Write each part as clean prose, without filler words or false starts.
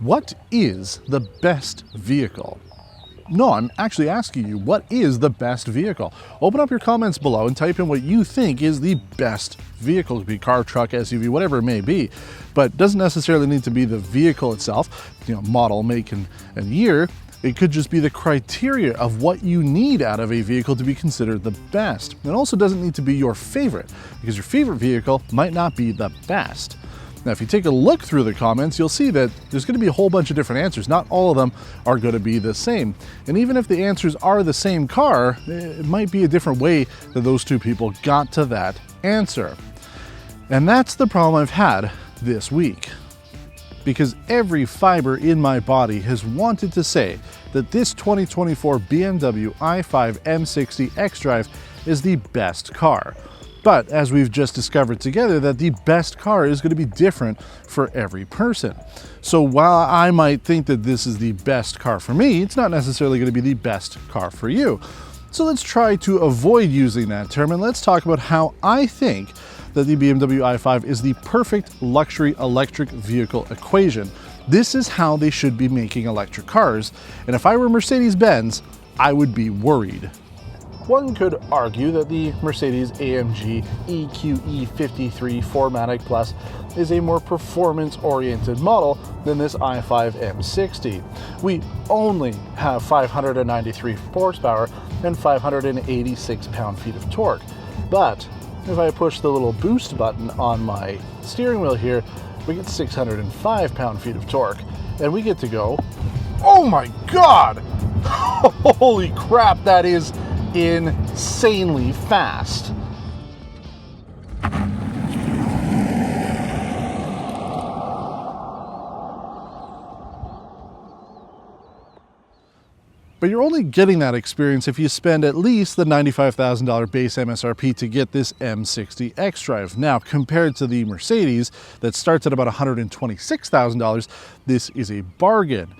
What is the best vehicle? No, I'm actually asking you, what is the best vehicle? Open up your comments below and type in what you think is the best vehicle. It could be car, truck, SUV, whatever it may be. But it doesn't necessarily need to be the vehicle itself, model, make, and year. It could just be the criteria of what you need out of a vehicle to be considered the best. It also doesn't need to be your favorite, because your favorite vehicle might not be the best. Now, if you take a look through the comments, you'll see that there's going to be a whole bunch of different answers. Not all of them are going to be the same. And even if the answers are the same car, it might be a different way that those two people got to that answer. And that's the problem I've had this week. Because every fiber in my body has wanted to say that this 2024 BMW i5 M60 xDrive is the best car. But as we've just discovered together, that the best car is going to be different for every person. So while I might think that this is the best car for me, it's not necessarily going to be the best car for you. So let's try to avoid using that term, and let's talk about how I think that the BMW i5 is the perfect luxury electric vehicle equation. This is how they should be making electric cars. And if I were Mercedes-Benz, I would be worried. One could argue that the Mercedes-AMG EQE 53 4MATIC Plus is a more performance-oriented model than this i5 M60. We only have 593 horsepower and 586 pound-feet of torque. But if I push the little boost button on my steering wheel here, we get 605 pound-feet of torque, and we get to go, oh my God! Holy crap, that is insanely fast. But you're only getting that experience if you spend at least the $95,000 base MSRP to get this M60 xDrive. Now, compared to the Mercedes that starts at about $126,000, this is a bargain.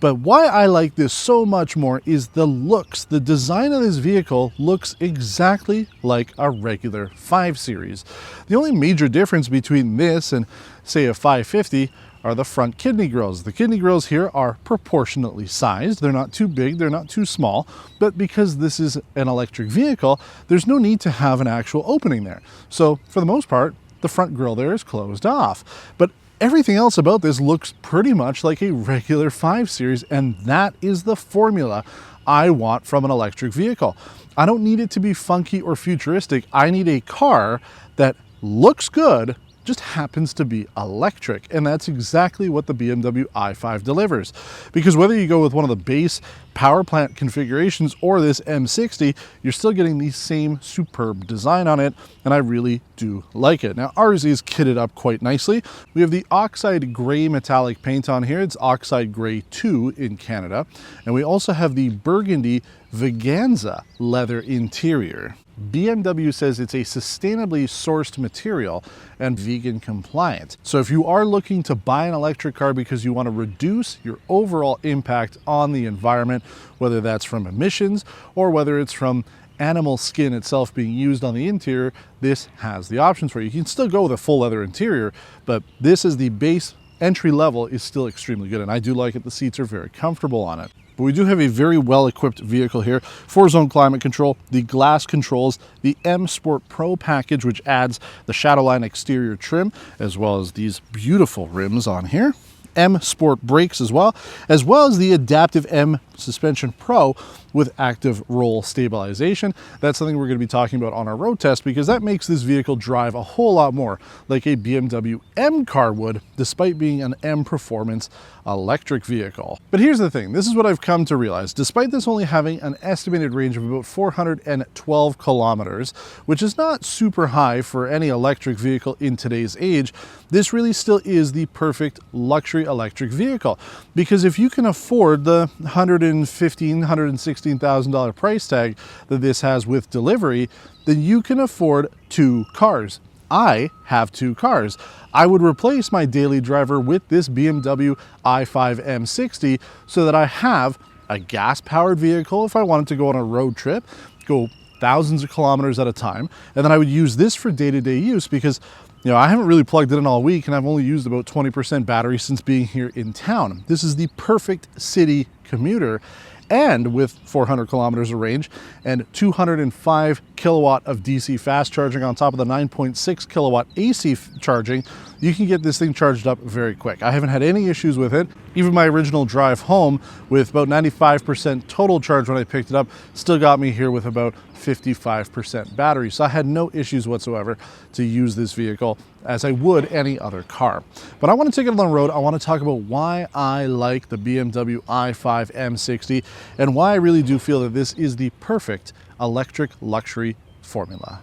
But why I like this so much more is the looks. The design of this vehicle looks exactly like a regular 5 Series. The only major difference between this and, say, a 550 are the front kidney grills. The kidney grills here are proportionately sized. They're not too big, they're not too small, but because this is an electric vehicle, there's no need to have an actual opening there. So for the most part, the front grille there is closed off. But everything else about this looks pretty much like a regular 5 Series, and that is the formula I want from an electric vehicle. I don't need it to be funky or futuristic. I need a car that looks good, just happens to be electric, and that's exactly what the BMW i5 delivers. Because whether you go with one of the base power plant configurations or this M60, you're still getting the same superb design on it, and I really do like it. Now, ours is kitted up quite nicely. We have the oxide gray metallic paint on here. It's oxide gray 2 in Canada, and we also have the burgundy Veganza leather interior. BMW says it's a sustainably sourced material and vegan compliant. So if you are looking to buy an electric car because you want to reduce your overall impact on the environment, whether that's from emissions or whether it's from animal skin itself being used on the interior, this has the options for you. You can still go with a full leather interior, but this is the base entry level is still extremely good, and I do like it. The seats are very comfortable on it. But we do have a very well-equipped vehicle here. 4-zone climate control, the glass controls, the M Sport Pro package, which adds the Shadowline exterior trim, as well as these beautiful rims on here. M Sport brakes as well as the adaptive M Suspension Pro with active roll stabilization. That's something we're going to be talking about on our road test, because that makes this vehicle drive a whole lot more like a BMW M car would, despite being an M Performance electric vehicle. But here's the thing, this is what I've come to realize. Despite this only having an estimated range of about 412 kilometers, which is not super high for any electric vehicle in today's age, this really still is the perfect luxury electric vehicle. Because if you can afford the $115,000, $116,000 price tag that this has with delivery, then you can afford 2 cars. I have 2 cars. I would replace my daily driver with this BMW i5 M60 so that I have a gas-powered vehicle if I wanted to go on a road trip, go thousands of kilometers at a time, and then I would use this for day-to-day use, because I haven't really plugged it in all week, and I've only used about 20% battery since being here in town. This is the perfect city commuter, and with 400 kilometers of range and 205 kilowatt of DC fast charging on top of the 9.6 kilowatt AC charging, you can get this thing charged up very quick. I haven't had any issues with it. Even my original drive home with about 95% total charge when I picked it up still got me here with about 55% battery. So I had no issues whatsoever to use this vehicle as I would any other car. But I want to take it on the road. I want to talk about why I like the BMW i5 M60 and why I really do feel that this is the perfect electric luxury formula.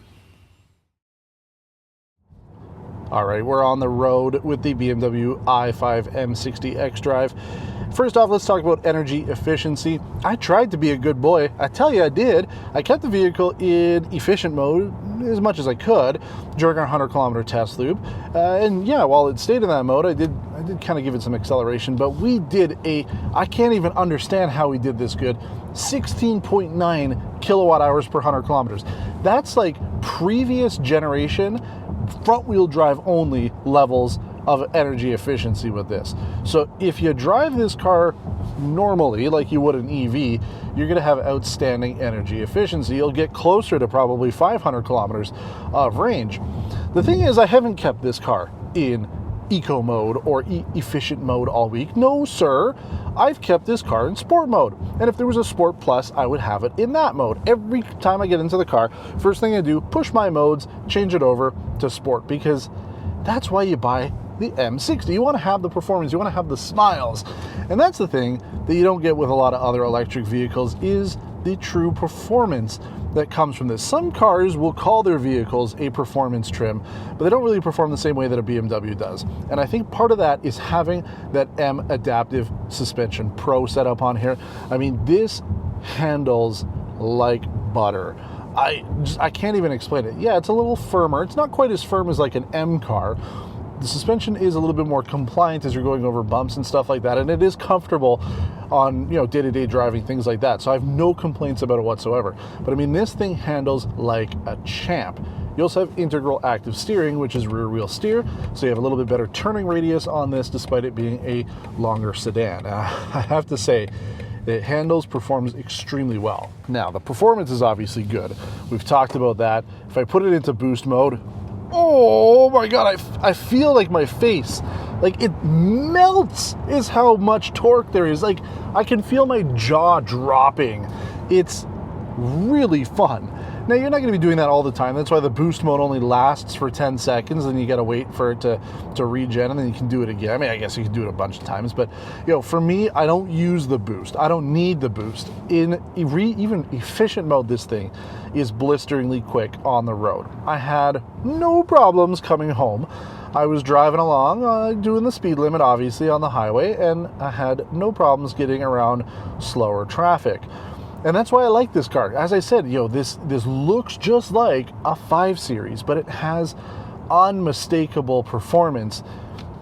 All right, we're on the road with the BMW i5 M60 xDrive. First off, let's talk about energy efficiency. I tried to be a good boy. I tell you I did. I kept the vehicle in efficient mode as much as I could during our 100-kilometer test loop. And yeah, while it stayed in that mode, I did kind of give it some acceleration, but we did I can't even understand how we did this good, 16.9 kilowatt hours per 100 kilometers. That's like previous generation front-wheel drive only levels of energy efficiency with this. So if you drive this car normally like you would an EV, you're going to have outstanding energy efficiency. You'll get closer to probably 500 kilometers of range. The thing is, I haven't kept this car in eco mode or efficient mode all week. No, sir. I've kept this car in sport mode. And if there was a Sport Plus, I would have it in that mode. Every time I get into the car, first thing I do, push my modes, change it over to sport, because that's why you buy the M60. You want to have the performance, you want to have the smiles. And that's the thing that you don't get with a lot of other electric vehicles, is the true performance that comes from this. Some cars will call their vehicles a performance trim, but they don't really perform the same way that a BMW does. And I think part of that is having that M Adaptive Suspension Pro setup on here. I mean, this handles like butter. I can't even explain it. Yeah, it's a little firmer. It's not quite as firm as like an M car. The suspension is a little bit more compliant as you're going over bumps and stuff like that, and it is comfortable on, day-to-day driving, things like that. So I have no complaints about it whatsoever. But I mean, this thing handles like a champ. You also have integral active steering, which is rear wheel steer, so you have a little bit better turning radius on this despite it being a longer sedan. I have to say, it performs extremely well. Now, the performance is obviously good. We've talked about that. If I put it into boost mode, oh my God, I feel like my face, like it melts is how much torque there is. Like I can feel my jaw dropping. It's really fun. Now, you're not going to be doing that all the time. That's why the boost mode only lasts for 10 seconds, and you got to wait for it to regen, and then you can do it again. I mean, I guess you can do it a bunch of times, but for me, I don't use the boost. I don't need the boost. In even efficient mode, this thing is blisteringly quick on the road. I had no problems coming home. I was driving along, doing the speed limit, obviously, on the highway, and I had no problems getting around slower traffic. And that's why I like this car. As I said, this looks just like a 5 Series, but it has unmistakable performance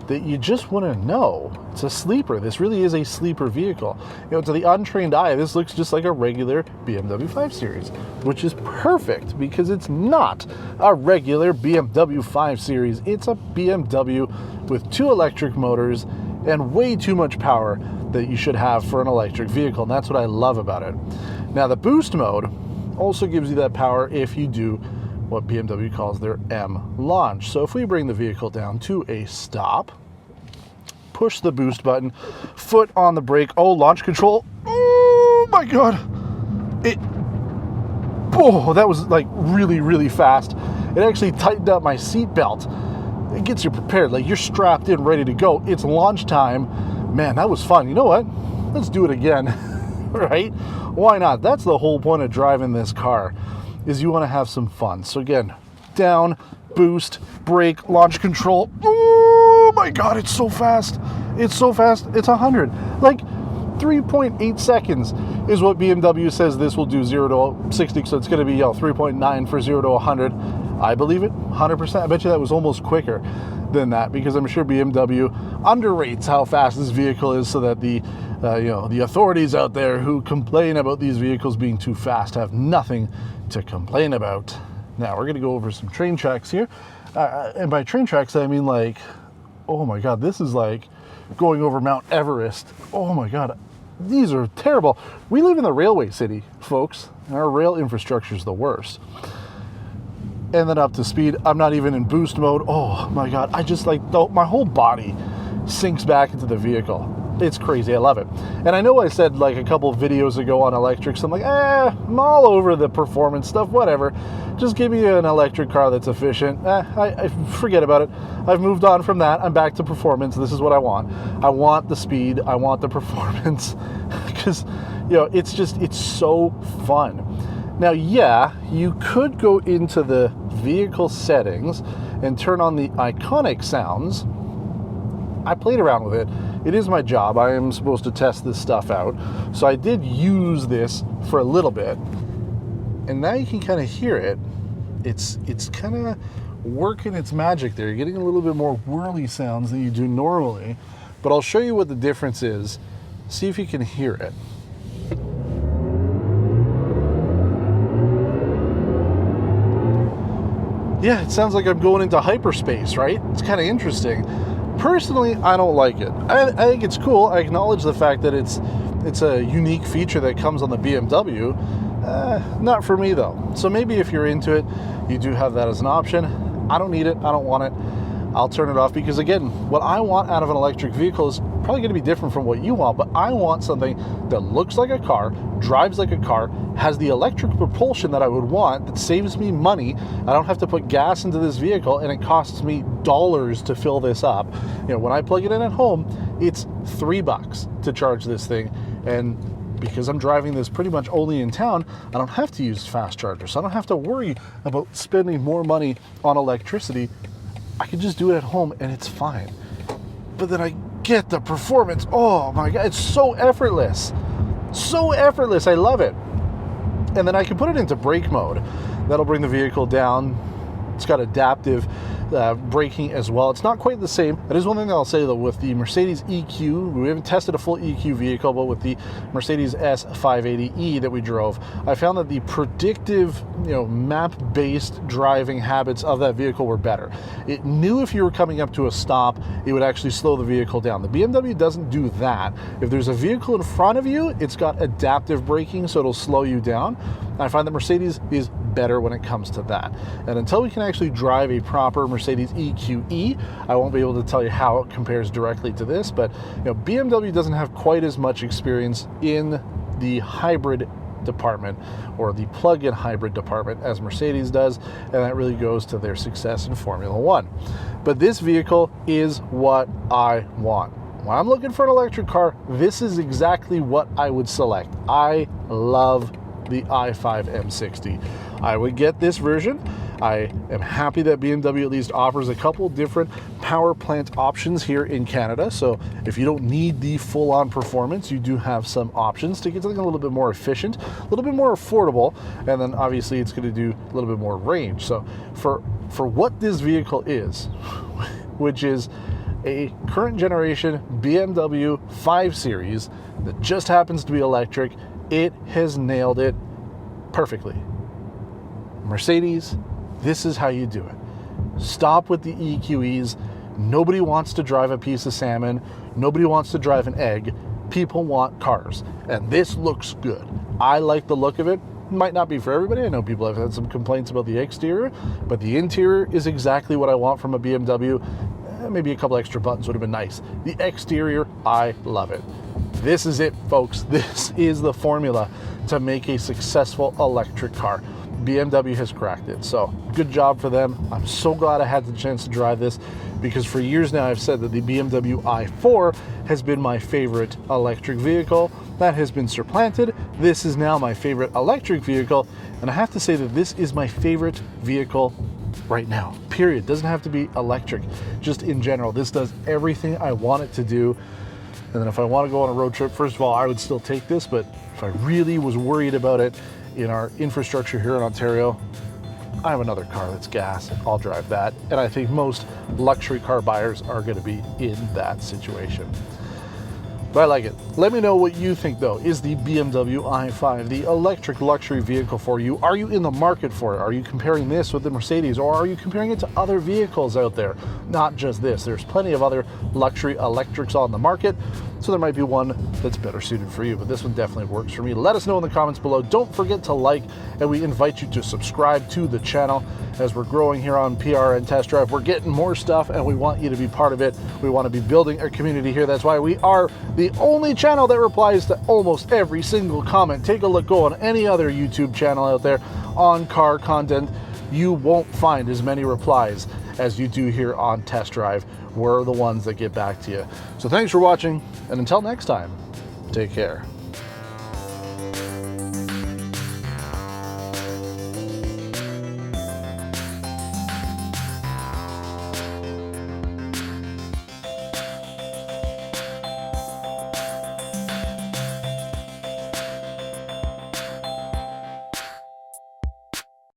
that you just wouldn't know. It's a sleeper. This really is a sleeper vehicle. To the untrained eye, this looks just like a regular BMW 5 Series, which is perfect because it's not a regular BMW 5 Series. It's a BMW with 2 electric motors and way too much power that you should have for an electric vehicle, and that's what I love about it. Now, the boost mode also gives you that power if you do what BMW calls their M launch. So if we bring the vehicle down to a stop, push the boost button, foot on the brake, launch control, oh my God, that was like really, really fast. It actually tightened up my seat belt. It gets you prepared, like you're strapped in, ready to go. It's launch time. Man, that was fun. You know what? Let's do it again, right? Why not? That's the whole point of driving this car, is you want to have some fun. So again, down, boost, brake, launch control. Oh my God, it's so fast. It's so fast. It's 100. Like 3.8 seconds is what BMW says this will do 0 to 60. So it's going to be 3.9 for 0 to 100. I believe it 100%. I bet you that was almost quicker than that, because I'm sure BMW underrates how fast this vehicle is, so that the authorities out there who complain about these vehicles being too fast have nothing to complain about. Now we're going to go over some train tracks here. And by train tracks, I mean like, oh my God, this is like going over Mount Everest. Oh my God, these are terrible. We live in the railway city, folks. Our rail infrastructure is the worst. And then up to speed, I'm not even in boost mode. Oh my God, I just like, my whole body sinks back into the vehicle. It's crazy, I love it. And I know I said like a couple of videos ago on electrics, I'm like, I'm all over the performance stuff, whatever. Just give me an electric car that's efficient. I forget about it. I've moved on from that. I'm back to performance. This is what I want. I want the speed. I want the performance. Because, you know, it's so fun. Now, yeah, you could go into the vehicle settings and turn on the iconic sounds. I played around with it. It is my job. I am supposed to test this stuff out. So I did use this for a little bit. And now you can kind of hear it. It's kind of working its magic there. You're getting a little bit more whirly sounds than you do normally. But I'll show you what the difference is. See if you can hear it. Yeah, it sounds like I'm going into hyperspace, right? It's kind of interesting. Personally, I don't like it. I think it's cool. I acknowledge the fact that it's a unique feature that comes on the BMW. Not for me though. So maybe if you're into it, you do have that as an option. I don't need it. I don't want it. I'll turn it off because again, what I want out of an electric vehicle is probably going to be different from what you want, but I want something that looks like a car, drives like a car, has the electric propulsion that I would want, that saves me money. I don't have to put gas into this vehicle and it costs me dollars to fill this up. You know, when I plug it in at home, it's $3 to charge this thing. And because I'm driving this pretty much only in town, I don't have to use fast chargers. So I don't have to worry about spending more money on electricity. I can just do it at home and it's fine. But then I get the performance. Oh my God, it's so effortless. So effortless, I love it. And then I can put it into brake mode. That'll bring the vehicle down. It's got adaptive braking as well. It's not quite the same. That is one thing that I'll say though, with the Mercedes EQ, we haven't tested a full EQ vehicle, but with the Mercedes S580e that we drove, I found that the predictive, map-based driving habits of that vehicle were better. It knew if you were coming up to a stop, it would actually slow the vehicle down. The BMW doesn't do that. If there's a vehicle in front of you, it's got adaptive braking, so it'll slow you down. I find that Mercedes is better when it comes to that. And until we can actually drive a proper Mercedes EQE, I won't be able to tell you how it compares directly to this, but BMW doesn't have quite as much experience in the hybrid department or the plug-in hybrid department as Mercedes does, and that really goes to their success in Formula One. But this vehicle is what I want. When I'm looking for an electric car, this is exactly what I would select. I love the i5 M60. I would get this version. I am happy that BMW at least offers a couple different power plant options here in Canada. So if you don't need the full-on performance, you do have some options to get something a little bit more efficient, a little bit more affordable, and then obviously it's going to do a little bit more range. So for what this vehicle is, which is a current generation BMW 5 Series that just happens to be electric, it has nailed it perfectly. Mercedes, this is how you do it. Stop with the EQEs. Nobody wants to drive a piece of salmon. Nobody wants to drive an egg. People want cars. And this looks good. I like the look of it. Might not be for everybody. I know people have had some complaints about the exterior, but the interior is exactly what I want from a BMW. Maybe a couple extra buttons would have been nice. The exterior, I love it. This is it, folks. This is the formula to make a successful electric car. BMW has cracked it, so good job for them. I'm so glad I had the chance to drive this, because for years now I've said that the BMW i4 has been my favorite electric vehicle. That has been supplanted. This is now my favorite electric vehicle, and I have to say that this is my favorite vehicle right now, period. Doesn't have to be electric, just in general. This does everything I want it to do. And then if I want to go on a road trip, first of all, I would still take this, but if I really was worried about it in our infrastructure here in Ontario, I have another car that's gas. I'll drive that. And I think most luxury car buyers are going to be in that situation. But I like it. Let me know what you think though. Is the BMW i5 the electric luxury vehicle for you? Are you in the market for it? Are you comparing this with the Mercedes, or are you comparing it to other vehicles out there? Not just this. There's plenty of other luxury electrics on the market, so there might be one that's better suited for you, but this one definitely works for me. Let us know in the comments below. Don't forget to like, and we invite you to subscribe to the channel. As we're growing here on PR and Test Drive, we're getting more stuff and we want you to be part of it. We want to be building a community here. That's why we are the only channel that replies to almost every single comment. Take a look, go on any other YouTube channel out there on car content. You won't find as many replies as you do here on Test Drive. We're the ones that get back to you. So thanks for watching, and until next time, take care.